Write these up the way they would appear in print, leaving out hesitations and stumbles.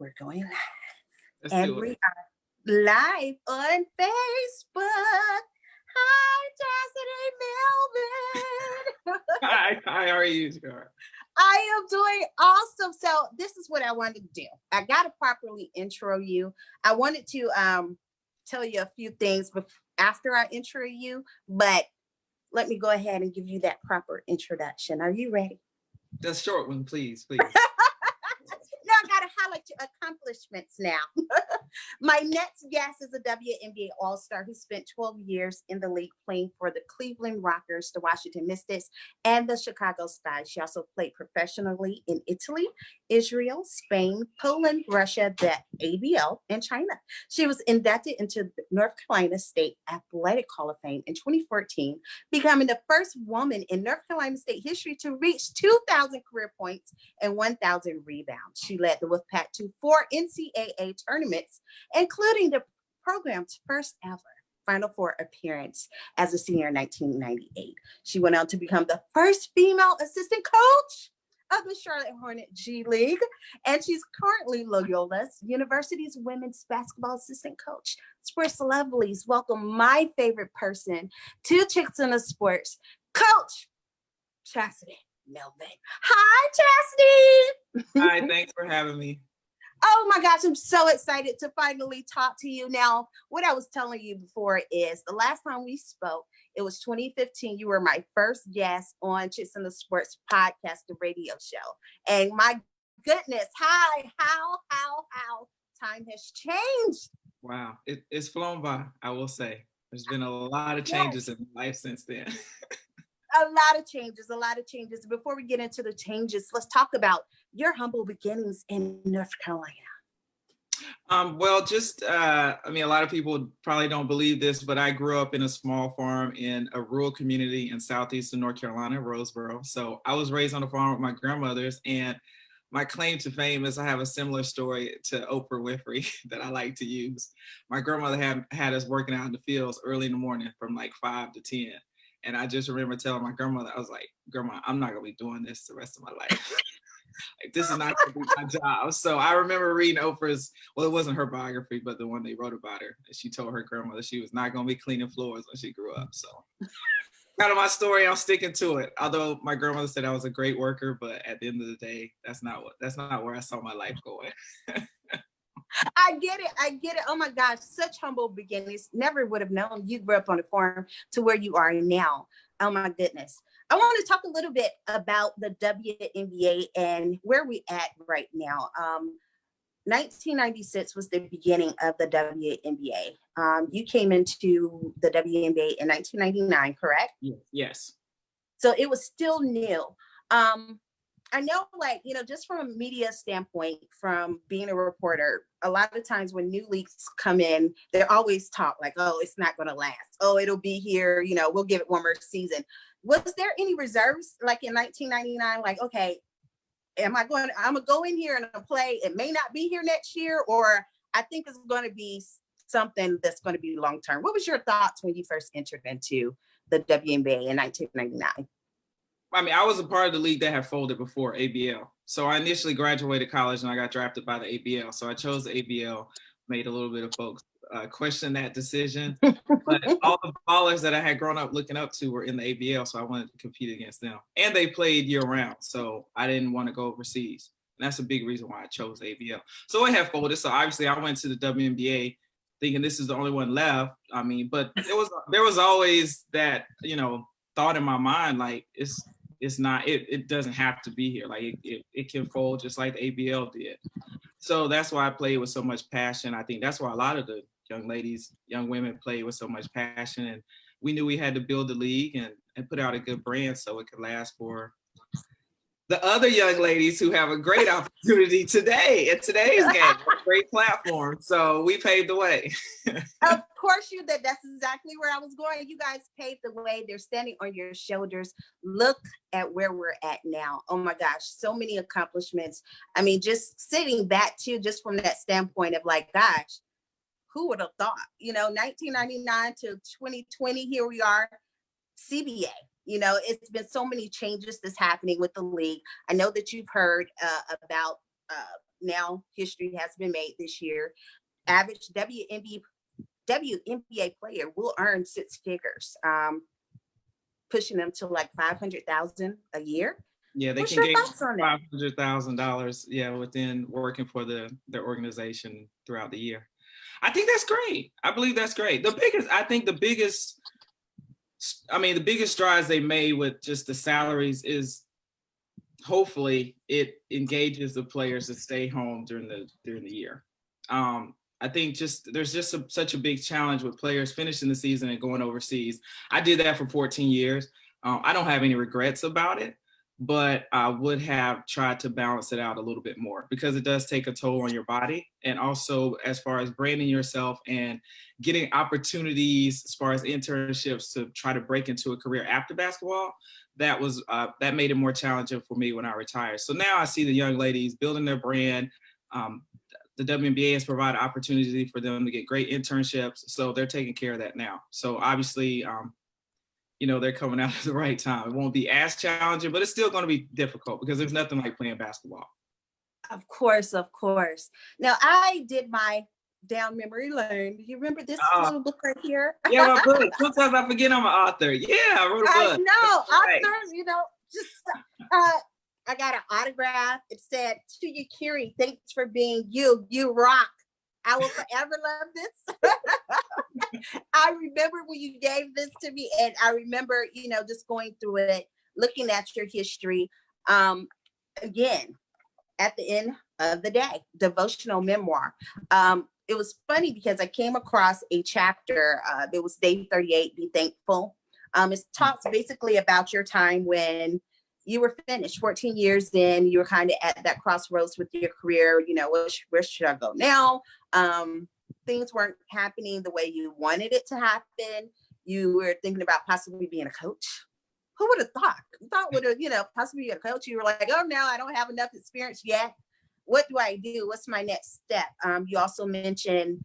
we're going live. Let's and do we it. are live on Facebook. Hi, Chasity Melvin. Hi, how are you, Scar? I am doing awesome. So this is what I wanted to do. I got to properly intro you. I wanted to tell you a few things after I intro you, but let me go ahead and give you that proper introduction. Are you ready? The short one, please. Now I gotta highlight your accomplishments now. My next guest is a WNBA Allstar who spent 12 years in the league playing for the Cleveland Rockers, the Washington Mystics, and the Chicago Sky. She also played professionally in Italy, Israel, Spain, Poland, Russia, the ABL, and China. She was inducted into the North Carolina State Athletic Hall of Fame in 2014, becoming the first woman in North Carolina State history to reach 2,000 career points and 1,000 rebounds. She led the Wolfpack to 4 NCAA tournaments, including the program's first ever Final Four appearance as a senior in 1998. She went on to become the first female assistant coach of the Charlotte Hornets G-League, and she's currently Loyola University's women's basketball assistant coach. Sports Lovelies, welcome my favorite person to Chicks in the Sports, Coach Chasity Melvin. Hi, Chasity. Hi, thanks for having me. Oh my gosh, I'm so excited to finally talk to you. Now, what I was telling you before is the last time we spoke, it was 2015. You were my first guest on Chicks in the Sports podcast, the radio show. And my goodness, how time has changed. Wow, it's flown by, I will say. There's been a lot of changes in life since then. A lot of changes. Before we get into the changes, let's talk about your humble beginnings in North Carolina. Well, a lot of people probably don't believe this, but I grew up in a small farm in a rural community in southeastern North Carolina, Roseboro. So I was raised on a farm with my grandmothers, and my claim to fame is I have a similar story to Oprah Winfrey that I like to use. My grandmother had us working out in the fields early in the morning from like 5 to 10. And I just remember telling my grandmother, I was like, Grandma, I'm not gonna be doing this the rest of my life. Like, this is not gonna be my job. So I remember reading Oprah's, well, it wasn't her biography, but the one they wrote about her. And she told her grandmother she was not gonna be cleaning floors when she grew up. So kind of my story, I'm sticking to it. Although my grandmother said I was a great worker, but at the end of the day, that's not where I saw my life going. I get it. Oh my gosh, such humble beginnings. Never would have known you grew up on a farm to where you are now. Oh my goodness. I want to talk a little bit about the WNBA and where we at right now. 1996 was the beginning of the WNBA. You came into the WNBA in 1999, correct? Yes. So it was still new. I know, just from a media standpoint, from being a reporter, a lot of times when new leagues come in, they're always talk like, oh, it's not going to last. Oh, it'll be here. We'll give it one more season. Was there any reserves like in 1999? Like, okay, I'm going to go in here and play. It may not be here next year, or I think it's going to be something that's going to be long term. What was your thoughts when you first entered into the WNBA in 1999? I was a part of the league that had folded before, ABL. So I initially graduated college and I got drafted by the ABL. So I chose the ABL, made a little bit of folks question that decision. But all the ballers that I had grown up looking up to were in the ABL, so I wanted to compete against them. And they played year round, so I didn't want to go overseas. And that's a big reason why I chose the ABL. So it had folded. So obviously I went to the WNBA thinking this is the only one left. But there was always that, thought in my mind, like it doesn't have to be here. Like it can fold just like the ABL did. So that's why I played with so much passion. I think that's why a lot of the young women play with so much passion. And we knew we had to build the league and put out a good brand so it could last for the other young ladies who have a great opportunity today in today's game, a great platform. So we paved the way. Of course you did. That's exactly where I was going. You guys paved the way. They're standing on your shoulders. Look at where we're at now. Oh my gosh, so many accomplishments. Just sitting back too, just from that standpoint of like, gosh, who would have thought? 1999 to 2020, here we are, CBA. It's been so many changes that's happening with the league. I know that you've heard about now history has been made this year. Average WNBA player will earn six figures, pushing them to like $500,000 a year. Yeah, they What's can your gain thoughts on that? $500,000. Yeah, within working for their organization throughout the year. I think that's great. I believe that's great. The biggest strides they made with just the salaries is hopefully it engages the players to stay home during the year. I think there's such a big challenge with players finishing the season and going overseas. I did that for 14 years. I don't have any regrets about it, but I would have tried to balance it out a little bit more because it does take a toll on your body. And also as far as branding yourself and getting opportunities as far as internships to try to break into a career after basketball, that made it more challenging for me when I retired. So now I see the young ladies building their brand. The WNBA has provided opportunity for them to get great internships. So they're taking care of that now. So obviously, they're coming out at the right time. It won't be as challenging, but it's still going to be difficult because there's nothing like playing basketball. Of course. Now, I did my down memory lane. Do you remember this little book right here? Yeah, my book. Sometimes I forget I'm an author. Yeah, I wrote a book. I know, right. Authors, I got an autograph. It said, "To Yakiri, thanks for being you. You rock. I will forever love this." I remember when you gave this to me, and I remember, just going through it, looking at your history. Again, at the end of the day, devotional memoir. It was funny because I came across a chapter. It was day 38, Be Thankful. It talks basically about your time when you were finished 14 years in, you were kind of at that crossroads with your career, where should I go now? Things weren't happening the way you wanted it to happen. You were thinking about possibly being a coach. Who would have thought? You thought would have, possibly be a coach. You were like, oh, no, I don't have enough experience yet. What do I do? What's my next step? You also mentioned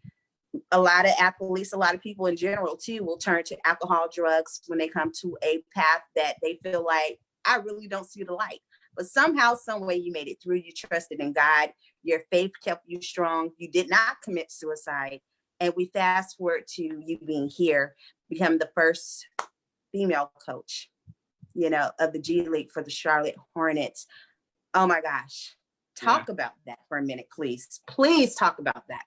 a lot of athletes, a lot of people in general too, will turn to alcohol, drugs when they come to a path that they feel like, I really don't see the light. But somehow, some way you made it through. You trusted in God. Your faith kept you strong. You did not commit suicide. And we fast forward to you being here, become the first female coach, of the G-League for the Charlotte Hornets. Oh my gosh. Talk about that for a minute, please. Please talk about that.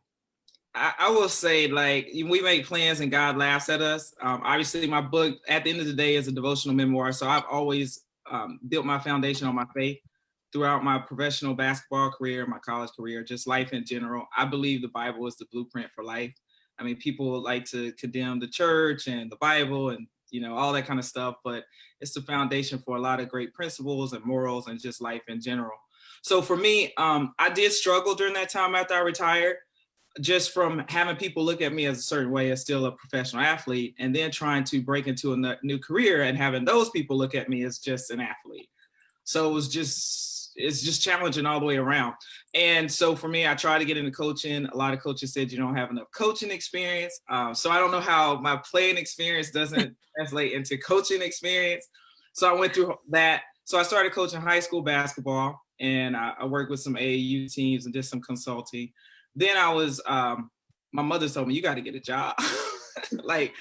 I will say, we make plans and God laughs at us. Obviously, my book, at the end of the day, is a devotional memoir. So I've always built my foundation on my faith throughout my professional basketball career, my college career, just life in general. I believe the Bible is the blueprint for life. I mean, people like to condemn the church and the Bible and, all that kind of stuff, but it's the foundation for a lot of great principles and morals and just life in general. So for me, I did struggle during that time after I retired, just from having people look at me as a certain way as still a professional athlete, and then trying to break into a new career and having those people look at me as just an athlete. So it's just challenging all the way around. And so for me, I tried to get into coaching. A lot of coaches said you don't have enough coaching experience. So I don't know how my playing experience doesn't translate into coaching experience. So I went through that. So I started coaching high school basketball, and I worked with some AAU teams and did some consulting. Then I was, my mother told me, you got to get a job. I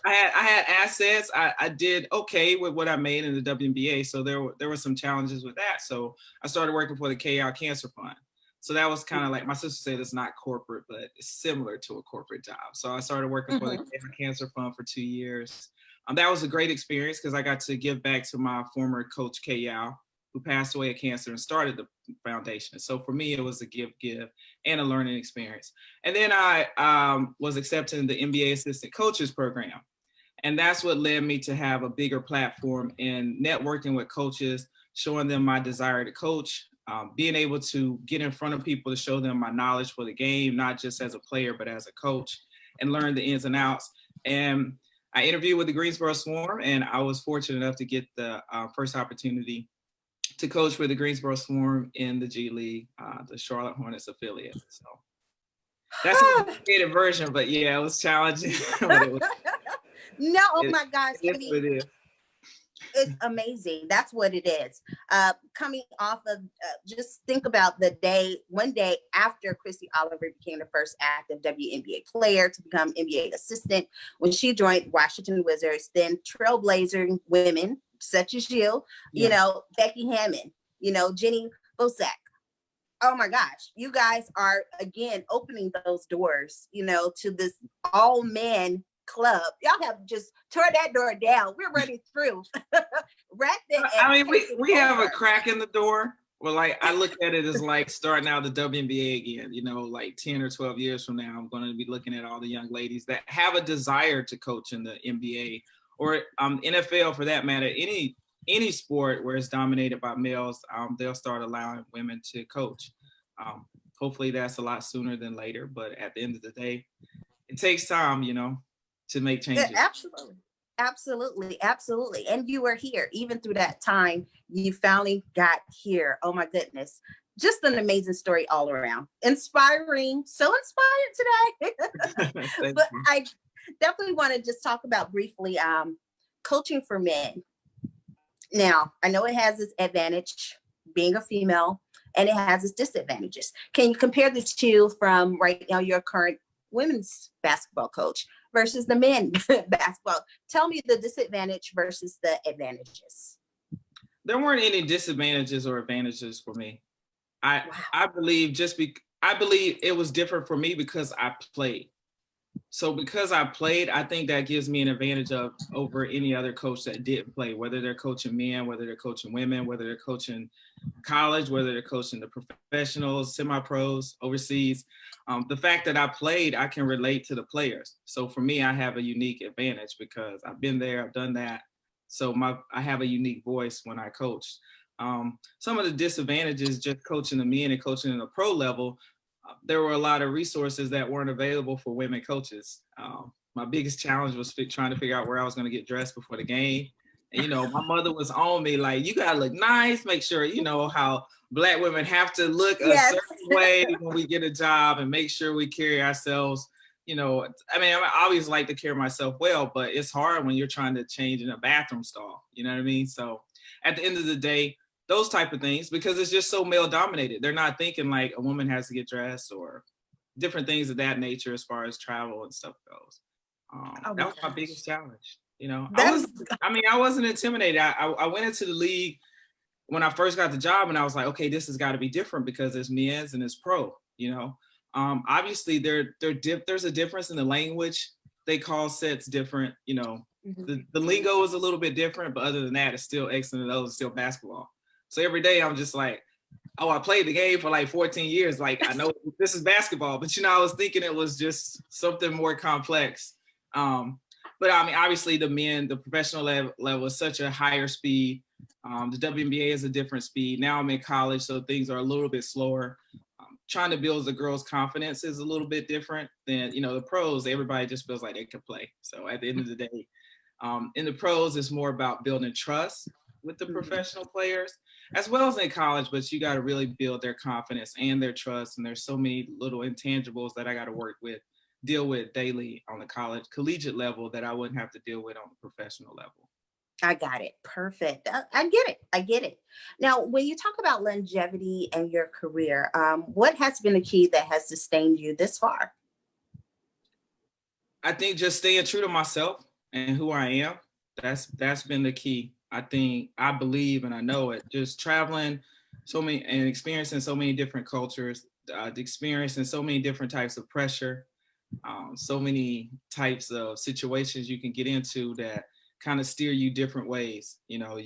had assets. I did okay with what I made in the WNBA. So there were some challenges with that. So I started working for the KR Cancer Fund. So that was kind of like, my sister said it's not corporate, but it's similar to a corporate job. So I started working for the KR Cancer Fund for 2 years. That was a great experience because I got to give back to my former coach, Kay Yao, who passed away of cancer and started the foundation. So for me, it was a give, and a learning experience. And then I was accepted in the NBA Assistant Coaches Program. And that's what led me to have a bigger platform in networking with coaches, showing them my desire to coach, being able to get in front of people to show them my knowledge for the game, not just as a player, but as a coach, and learn the ins and outs. And I interviewed with the Greensboro Swarm, and I was fortunate enough to get the first opportunity to coach for the Greensboro Swarm in the G-League, the Charlotte Hornets affiliate. So that's a complicated version, but yeah, it was challenging. No, oh my gosh. It is. It's amazing. That's what it is. Coming off of, just think about one day after Chrissy Oliver became the first active WNBA player to become NBA assistant, when she joined Washington Wizards, then trailblazing women such as you know, Becky Hammond, you know, Jenny Bosak. Oh my gosh, you guys are again opening those doors, you know, to this all men club. Y'all have just tore that door down. We're running through. I mean, we have a crack in the door. Well, like I look at it as like starting out the WNBA again, you know, like 10 or 12 years from now, I'm going to be looking at all the young ladies that have a desire to coach in the NBA or NFL for that matter, any sport where it's dominated by males, they'll start allowing women to coach. Hopefully that's a lot sooner than later, but at the end of the day, it takes time, you know, to make changes. Yeah, absolutely. And you were here even through that time. You finally got here. Oh my goodness. Just an amazing story all around. Inspiring. So inspired today. But I definitely want to just talk about briefly coaching for men. Now, I know it has its advantage being a female and it has its disadvantages. Can you compare the two from right now, your current women's basketball coach versus the men basketball? Tell me the disadvantage versus the advantages. There weren't any disadvantages or advantages for me. I believe I believe it was different for me because I played. So because I played, I think that gives me an advantage over any other coach that didn't play, whether they're coaching men, whether they're coaching women, whether they're coaching college, whether they're coaching the professionals, semi-pros, overseas. The fact that I played, I can relate to the players. So for me, I have a unique advantage because I've been there, I've done that. So I have a unique voice when I coach. Some of the disadvantages just coaching the men and coaching in the pro level, there were a lot of resources that weren't available for women coaches. My biggest challenge was trying to figure out where I was going to get dressed before the game. And, you know, my mother was on me like, you got to look nice, make sure, you know, how Black women have to look a certain way when we get a job and make sure we carry ourselves, you know. I mean, I always like to carry myself well, but it's hard when you're trying to change in a bathroom stall, you know what I mean? So at the end of the day, those type of things, because it's just so male dominated. They're not thinking like a woman has to get dressed or different things of that nature as far as travel and stuff goes. That was my biggest challenge. You know, I wasn't intimidated. I went into the league when I first got the job and I was like, okay, this has got to be different because it's men's and it's pro, you know. Obviously there's a difference in the language. They call sets different, you know. Mm-hmm. The lingo is a little bit different, but other than that, it's still X and O's, it's still basketball. So every day I'm just like, oh, I played the game for like 14 years. Like, I know this is basketball, but, you know, I was thinking it was just something more complex. But I mean, obviously the professional level is such a higher speed. The WNBA is a different speed. Now I'm in college, so things are a little bit slower. Trying to build the girls' confidence is a little bit different than, you know, the pros. Everybody just feels like they can play. So at the end of the day, in the pros, it's more about building trust with the professional players, as well as in college, but you got to really build their confidence and their trust. And there's so many little intangibles that I got to deal with daily on the collegiate level that I wouldn't have to deal with on the professional level. I got it. Perfect. I get it. Now, when you talk about longevity and your career, what has been the key that has sustained you this far? I think just staying true to myself and who I am. That's been the key. I believe, and I know it, just traveling and experiencing so many different cultures, experiencing so many different types of pressure, so many types of situations you can get into that kind of steer you different ways. You know,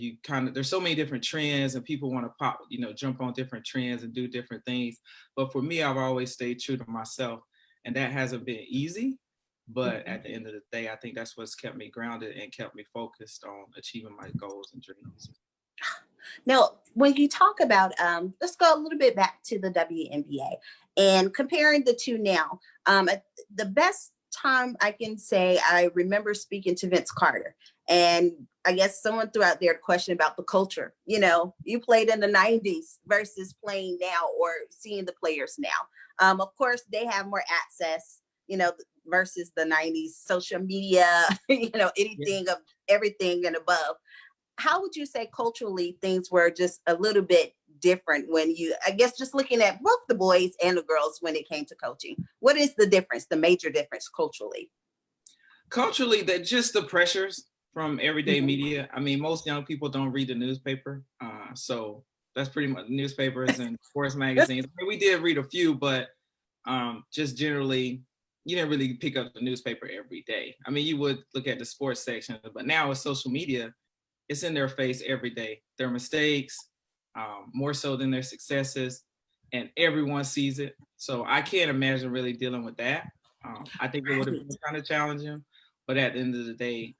there's so many different trends and people want to jump on different trends and do different things. But for me, I've always stayed true to myself, and that hasn't been easy. But at the end of the day, I think that's what's kept me grounded and kept me focused on achieving my goals and dreams. Now, when you talk about, let's go a little bit back to the WNBA and comparing the two now. The best time I can say, I remember speaking to Vince Carter, and I guess someone threw out there a question about the culture. You know, you played in the 90s versus playing now or seeing the players now. Of course, they have more access, you know, versus the 90s, social media, you know, anything of everything and above. how would you say culturally things were just a little bit different when you, I guess, just looking at both the boys and the girls when it came to coaching? What is the difference, the major difference culturally? Culturally, that just the pressures from everyday media. I mean, most young people don't read the newspaper. So that's pretty much newspapers and sports magazines. I mean, we did read a few, but just generally, you didn't really pick up the newspaper every day. I mean, you would look at the sports section, but now with social media, it's in their face every day. Their mistakes, more so than their successes, and everyone sees it. So I can't imagine really dealing with that. I think it would have been kind of challenging, but at the end of the day,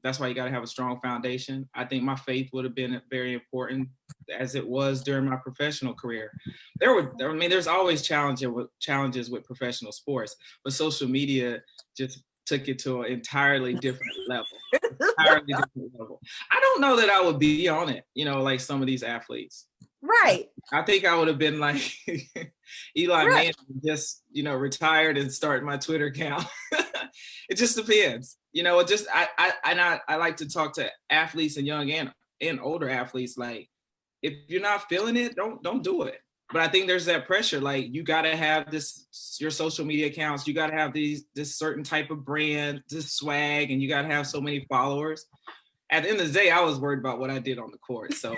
that's why you got to have a strong foundation. I think my faith would have been very important, as it was during my professional career. There's always challenges with professional sports, but social media just took it to an entirely different level. I don't know that I would be on it, like some of these athletes. Right. I think I would have been like Eli Manning, just, retired and start my Twitter account. It just depends. I like to talk to athletes and young and older athletes. Like, if you're not feeling it, don't do it. But I think there's that pressure. Like, you got to have your social media accounts. You got to have this certain type of brand, this swag, and you got to have so many followers. At the end of the day, I was worried about what I did on the court. So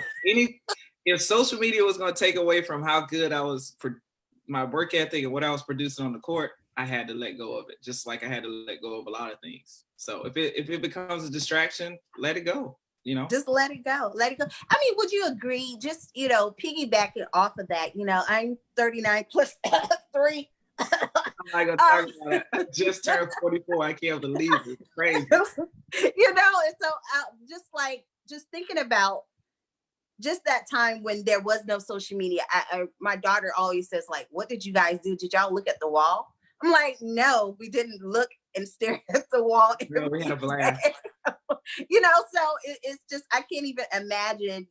if social media was going to take away from how good I was for my work ethic and what I was producing on the court, I had to let go of it, just like I had to let go of a lot of things. So if it becomes a distraction, let it go. Just let it go. Let it go. I mean, would you agree? Just, piggybacking off of that, I'm 39 plus 3. I'm not gonna talk about it. I just turned 44. I can't believe it. It's crazy. And so just thinking about just that time when there was no social media. My daughter always says, like, what did you guys do? Did y'all look at the wall? I'm like, no, we didn't look and stare at the wall. No, we had a blast. So it's just, I can't even imagine,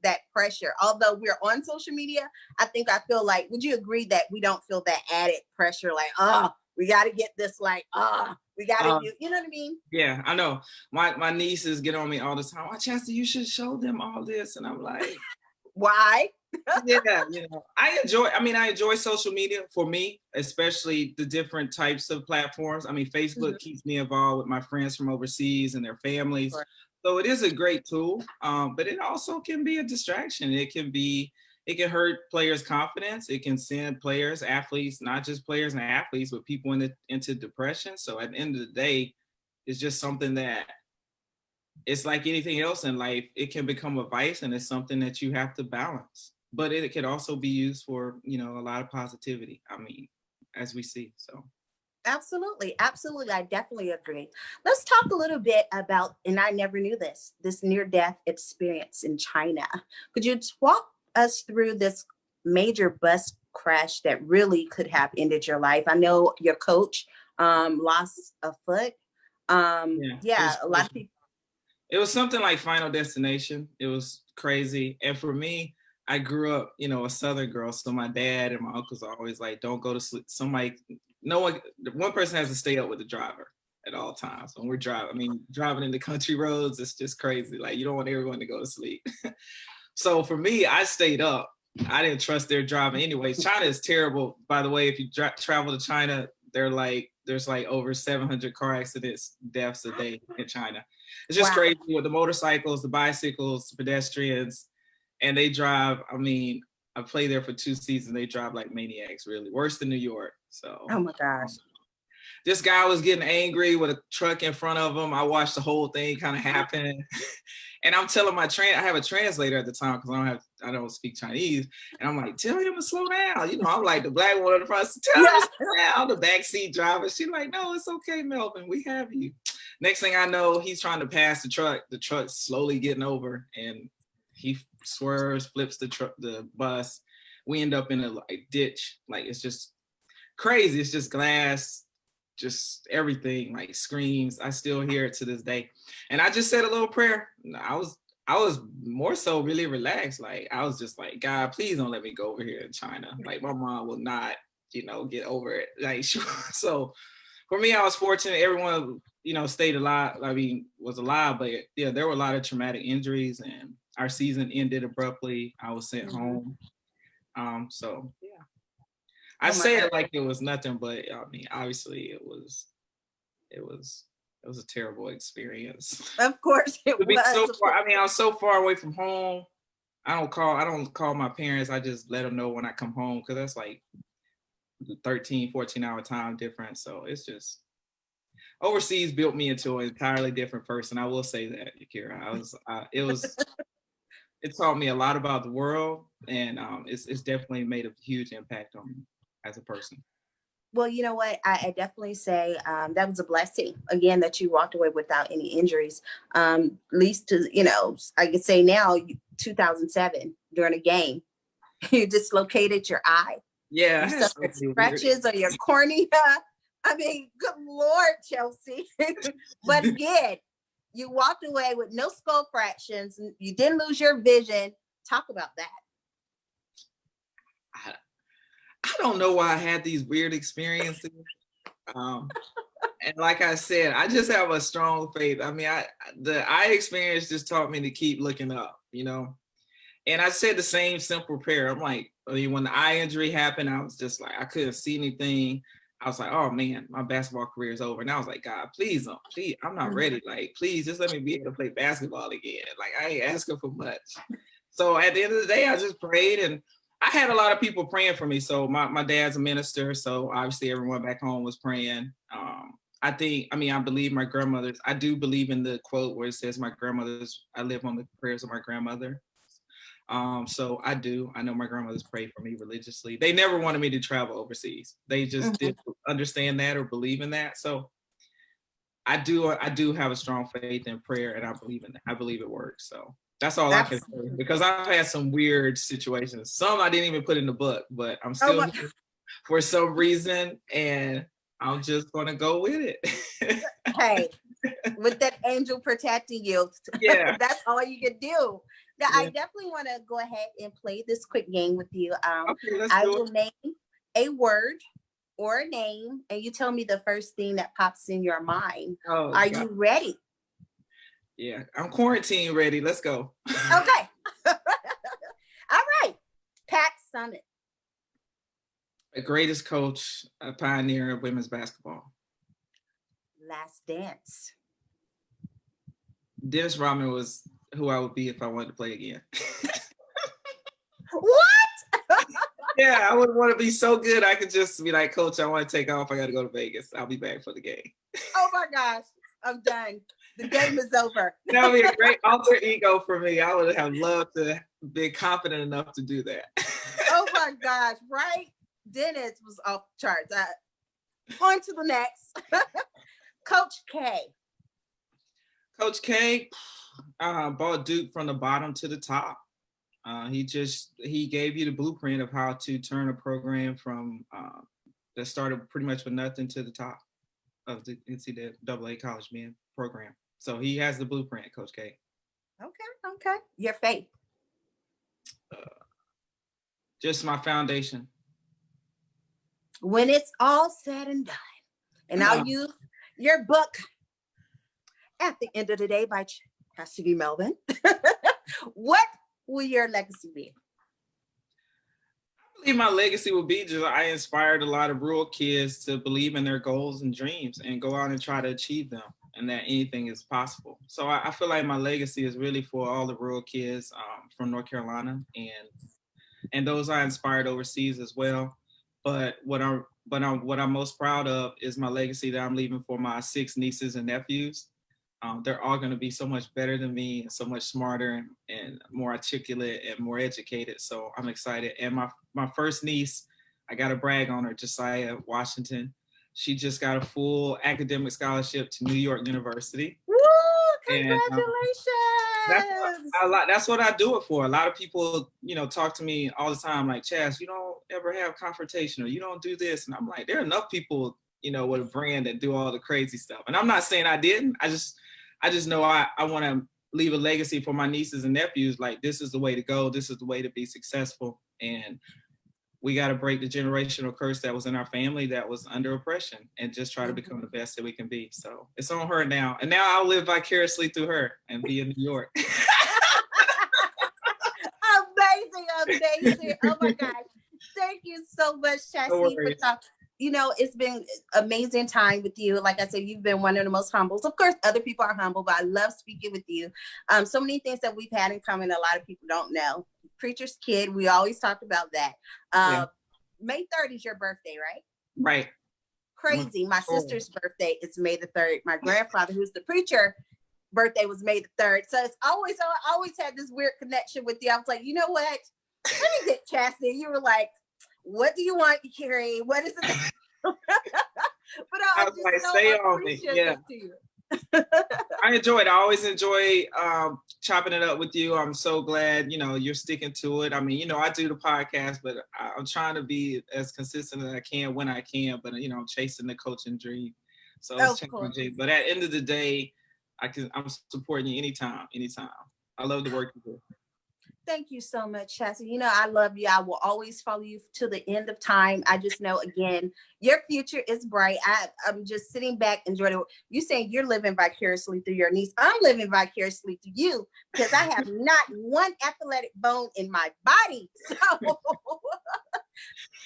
that pressure. Although we're on social media, I feel like, would you agree that we don't feel that added pressure? Like, we got to get this, like, we got to do, you know what I mean? Yeah, I know. My nieces get on me all the time. Oh, Chasity, you should show them all this. And I'm like, why? Yeah, I enjoy social media for me, especially the different types of platforms. I mean, Facebook keeps me involved with my friends from overseas and their families. Right. So it is a great tool, but it also can be a distraction. It can hurt players' confidence. It can send players, athletes, not just players and athletes, but people into depression. So at the end of the day, it's just something that, it's like anything else in life. It can become a vice, and it's something that you have to balance. But it could also be used for, a lot of positivity. I mean, as we see, so. Absolutely. I definitely agree. Let's talk a little bit about, and I never knew this near-death experience in China. Could you walk us through this major bus crash that really could have ended your life? I know your coach lost a foot. A lot of people. It was something like Final Destination. It was crazy. And for me, I grew up, a Southern girl. So my dad and my uncles are always like, don't go to sleep. One person has to stay up with the driver at all times when we're driving. Driving in the country roads, it's just crazy. Like, you don't want everyone to go to sleep. So for me, I stayed up. I didn't trust their driving anyways. China is terrible. By the way, if you travel to China, there's like over 700 car accidents, deaths a day in China. It's just crazy with the motorcycles, the bicycles, pedestrians, and they drive. I played there for 2 seasons. They drive like maniacs, really worse than New York. So, oh my gosh. This guy was getting angry with a truck in front of him. I watched the whole thing kind of happen. And I'm telling I have a translator at the time because I don't speak Chinese. And I'm like, tell him to slow down. I'm like the black one in the front, tell him to slow down. The backseat driver, she's like, no, it's okay, Melvin, we have you. Next thing I know, he's trying to pass the truck. The truck's slowly getting over, and he swerves, flips the bus. We end up in a ditch. Like, it's just crazy. It's just glass, just everything, like screams. I still hear it to this day. And I just said a little prayer. I was more so really relaxed. Like, I was just like, God, please don't let me go over here in China. Like, my mom will not, get over it. Like, so for me, I was fortunate. Everyone, stayed alive. I mean, was alive, but yeah, there were a lot of traumatic injuries, and our season ended abruptly. I was sent home. So yeah, I say it like it was nothing, but I mean, obviously, it was a terrible experience. Of course, it was. So far, I mean, I was so far away from home. I don't call my parents. I just let them know when I come home, because that's like 13, 14-hour time difference. So it's just, overseas built me into an entirely different person. I will say that, Yakira. It taught me a lot about the world, and it's definitely made a huge impact on me as a person. Well, you know what? I definitely say that was a blessing, again, that you walked away without any injuries. At least to, I could say now, 2007, during a game, you dislocated your eye. Yeah. You suffered scratches on your cornea. I mean, good Lord, Chelsea. But again, you walked away with no skull fractions. You didn't lose your vision. Talk about that. I don't know why I had these weird experiences. And like I said, I just have a strong faith. I mean, the eye experience just taught me to keep looking up, And I said the same simple prayer. I'm like, when the eye injury happened, I was just like, I couldn't see anything. I was like, oh man, my basketball career is over. And I was like, God, please, I'm not ready. Like, please just let me be able to play basketball again. Like, I ain't asking for much. So at the end of the day, I just prayed, and I had a lot of people praying for me. So my dad's a minister. So obviously everyone back home was praying. I believe my grandmother's, I do believe in the quote where it says I live on the prayers of my grandmother. So I know my grandmother's prayed for me religiously. They never wanted me to travel overseas. They just didn't understand that or believe in that. So I do have a strong faith in prayer, and I believe in that. I believe it works. So that's all I can say, because I've had some weird situations. Some I didn't even put in the book, but I'm still here for some reason, and I'm just gonna go with it. Hey, with that angel protecting you, yeah, that's all you can do. Now, I definitely want to go ahead and play this quick game with you. I will name a word or a name, and you tell me the first thing that pops in your mind. Are you ready? Yeah, I'm quarantine ready. Let's go. Okay. All right. Pat Summitt. The greatest coach, a pioneer of women's basketball. Last Dance. Dennis Rodman was who I would be if I wanted to play again. What? Yeah, I would want to be so good. I could just be like, Coach, I want to take off. I got to go to Vegas. I'll be back for the game. Oh my gosh. I'm done. The game is over. That would be a great alter ego for me. I would have loved to be confident enough to do that. Oh my gosh, right? Dennis was off the charts. On to the next. Coach K. Coach K brought Duke from the bottom to the top. He gave you the blueprint of how to turn a program from that started pretty much with nothing to the top of the NCAA college men program. So he has the blueprint, Coach K. Okay. Your faith. Just my foundation. When it's all said and done, and I'll use your book, At the End of the Day by Chasity Melvin. What will your legacy be? I believe my legacy will be just I inspired a lot of rural kids to believe in their goals and dreams and go out and try to achieve them, and that anything is possible. So I feel like my legacy is really for all the rural kids from North Carolina and those I inspired overseas as well. But what I'm most proud of is my legacy that I'm leaving for my 6 nieces and nephews. They're all going to be so much better than me and so much smarter and more articulate and more educated. So I'm excited. And my first niece, I got to brag on her, Josiah Washington. She just got a full academic scholarship to New York University. Woo! Congratulations! That's what I do it for. A lot of people, talk to me all the time like, Chas, you don't ever have confrontation, or you don't do this. And I'm like, there are enough people, with a brand that do all the crazy stuff. And I'm not saying I didn't. I just know I want to leave a legacy for my nieces and nephews. Like, this is the way to go. This is the way to be successful. And we got to break the generational curse that was in our family that was under oppression and just try to become the best that we can be. So it's on her now. And now I'll live vicariously through her and be in New York. Amazing. Oh my gosh. Thank you so much, Chasity, for talking. You know, it's been amazing time with you. Like I said, you've been one of the most humble. Of course, other people are humble, but I love speaking with you. So many things that we've had in common, a lot of people don't know. Preacher's kid, we always talked about that. May 3rd is your birthday, right? Right. Crazy. My sister's birthday is May the 3rd. My grandfather, who's the preacher, birthday was May the 3rd. So it's I always had this weird connection with you. I was like, you know what? Let me get Chasity. You were like, what do you want, Yakiri? What is it? But I was just so stay on me. Yeah. to you. I enjoy it. I always enjoy chopping it up with you. I'm so glad, you're sticking to it. I mean, I do the podcast, but I'm trying to be as consistent as I can when I can, but I'm chasing the coaching dream. So it's challenging. But at the end of the day, I'm supporting you anytime. I love the work you do. Thank you so much, Chasity. I love you. I will always follow you to the end of time. I just know, again, your future is bright. I'm just sitting back enjoying it. You saying you're living vicariously through your niece. I'm living vicariously through you because I have not one athletic bone in my body. So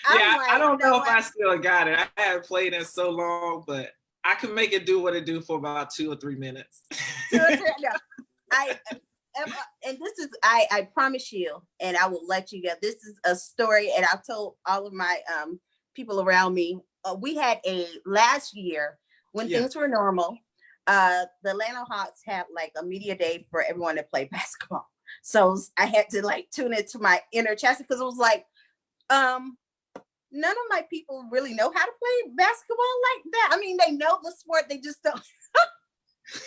I don't know if I still got it. I haven't played in so long, but I can make it do what it do for about 2 or 3 minutes. And this is, I promise you, and I will let you go. This is a story, and I've told all of my people around me. We had last year when things were normal. The Atlanta Hawks had like a media day for everyone to play basketball. So I had to like tune into my inner Chasity because it was like, none of my people really know how to play basketball like that. I mean, they know the sport, they just don't.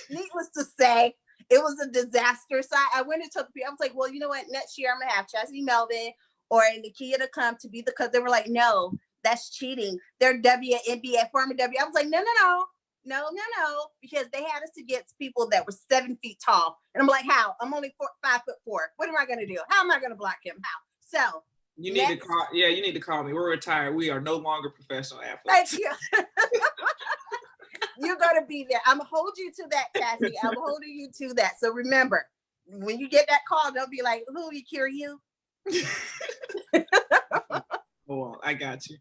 Needless to say, it was a disaster. So I went and told people, I was like, well, you know what? Next year I'm going to have Chasity Melvin or Nakia to come to be because they were like, no, that's cheating. They're WNBA, former W. I was like, no. Because they had us against people that were 7 feet tall. And I'm like, how? I'm only 5'4". What am I going to do? How am I going to block him? How? So you need to call me. We're retired. We are no longer professional athletes. Thank you. You're going to be there. I'm going to hold you to that, Chasity. I'm holding you to that. So remember, when you get that call, don't be like, who, Yakiri, you? Well, I got you.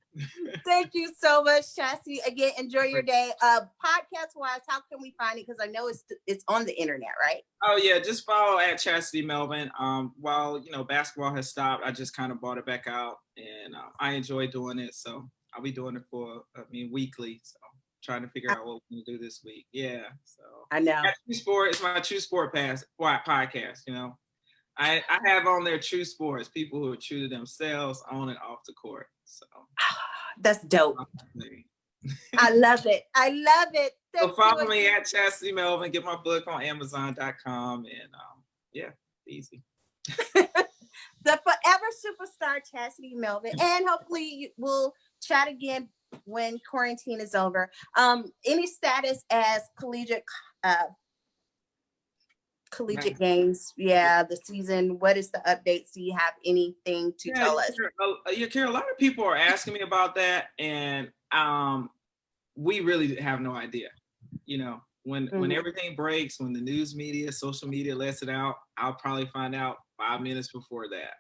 Thank you so much, Chasity. Again, enjoy your day. Podcast-wise, how can we find it? Because I know it's on the internet, right? Oh, yeah. Just follow at Chasity Melvin. While, basketball has stopped, I just kind of brought it back out. And I enjoy doing it. So I'll be doing it weekly. So trying to figure out what we're gonna do this week. Yeah, so I know. It's my True Sport podcast. I have on there true sports, people who are true to themselves on and off the court. So that's dope. I love it. So follow me at Chasity Melvin. Get my book on Amazon.com, and easy. The forever superstar Chasity Melvin, and hopefully we'll chat again when quarantine is over. Any status as collegiate games? Yeah, the season. What is the updates? Do you have anything to tell us? Yakiri, a lot of people are asking me about that, and we really have no idea. When everything breaks, when the news media, social media lets it out, I'll probably find out 5 minutes before that.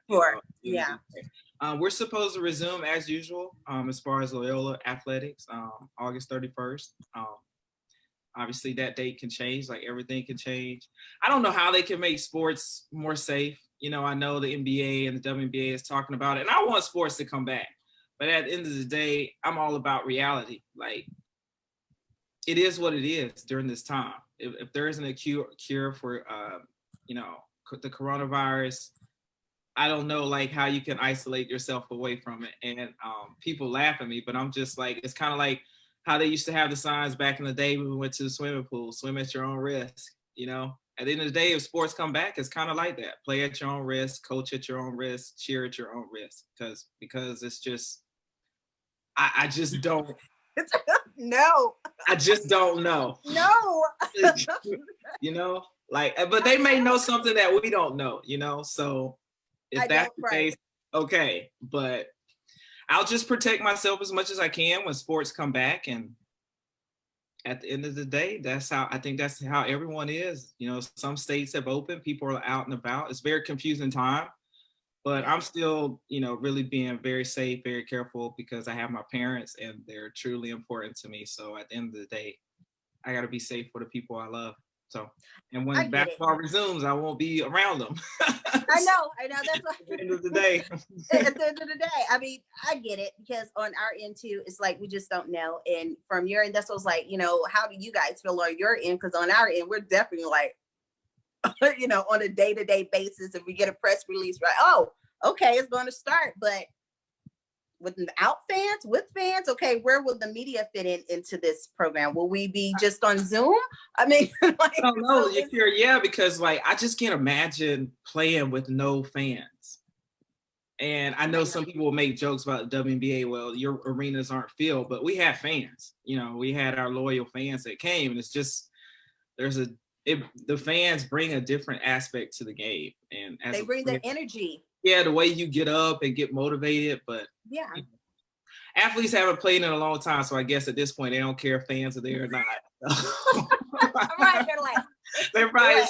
We're supposed to resume as usual as far as Loyola athletics, August 31st. Obviously that date can change, like everything can change. I don't know how they can make sports more safe. I know the NBA and the WNBA is talking about it, and I want sports to come back. But at the end of the day, I'm all about reality. Like, it is what it is during this time. If there isn't a cure for, the coronavirus, I don't know how you can isolate yourself away from it. And people laugh at me, but I'm just like, it's kind of like how they used to have the signs back in the day when we went to the swimming pool, swim at your own risk. At the end of the day, if sports come back, it's kind of like that. Play at your own risk, coach at your own risk, cheer at your own risk. Because it's just, I just don't. No. I just don't know. No. But they may know something that we don't know, so if that's the case, okay. But I'll just protect myself as much as I can when sports come back. And at the end of the day, that's how everyone is. You know, some states have opened, people are out and about. It's very confusing time, but I'm still, you know, really being very safe, very careful, because I have my parents and they're truly important to me. So at the end of the day, I got to be safe for the people I love. So, and when basketball resumes, I won't be around them. I know. That's what. At the end of the day. At the end of the day, I mean, I get it, because on our end too, it's like we just don't know. And from your end, that's what's like, you know, how do you guys feel on your end? Because on our end, we're definitely like, you know, on a day-to-day basis, if we get a press release, right? Oh, okay, it's going to start, but without fans, with fans, okay, where will the media fit into this program? Will we be just on Zoom? I mean, like, I don't know, yeah, because like I just can't imagine playing with no fans. And I know some people will make jokes about the WNBA. Well, your arenas aren't filled, but we have fans. You know, we had our loyal fans that came, and it's just the fans bring a different aspect to the game, and they bring the energy. Yeah, the way you get up and get motivated, but yeah, you know, athletes haven't played in a long time, so I guess at this point they don't care if fans are there or not. Right, they're probably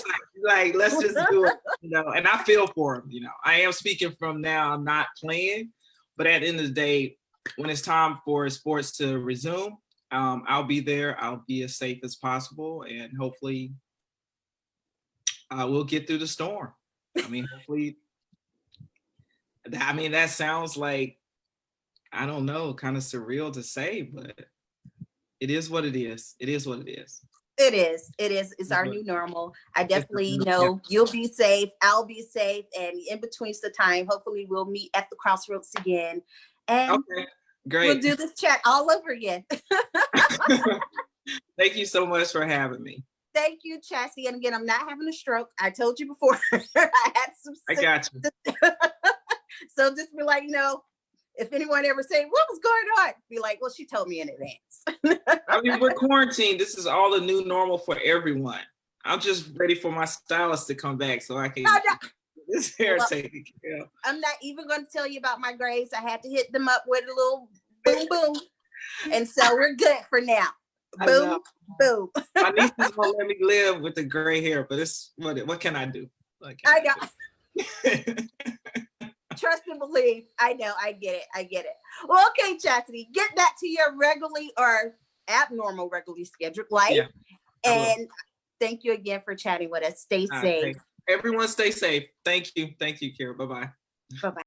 like, let's just do it, you know. And I feel for them, you know. I am speaking from now. I'm not playing, but at the end of the day, when it's time for sports to resume, I'll be there. I'll be as safe as possible, and hopefully, we'll get through the storm. I mean, hopefully. I mean, that sounds like, I don't know, kind of surreal to say, but it is what it is. It is what it is. It is. It's our new normal. I definitely know you'll be safe. I'll be safe. And in between the time, hopefully we'll meet at the crossroads again. And okay, great. We'll do this chat all over again. Thank you so much for having me. Thank you, Chasity. And again, I'm not having a stroke. I told you before. I got you. So just be like, you know, if anyone ever say, what was going on? Be like, well, she told me in advance. I mean, we're quarantined. This is all the new normal for everyone. I'm just ready for my stylist to come back so I can get this hair taken care of. I'm not even going to tell you about my grades. I had to hit them up with a little boom, boom. And so we're good for now. Boom, boom. My niece is going to let me live with the gray hair, but it's what can I do? I know. Trust and believe. I know. I get it. Well, okay, Chasity, get back to your regularly or abnormal regularly scheduled life. Yeah, and thank you again for chatting with us. Stay safe. Everyone stay safe. Thank you. Thank you, Kira. Bye-bye. Bye-bye.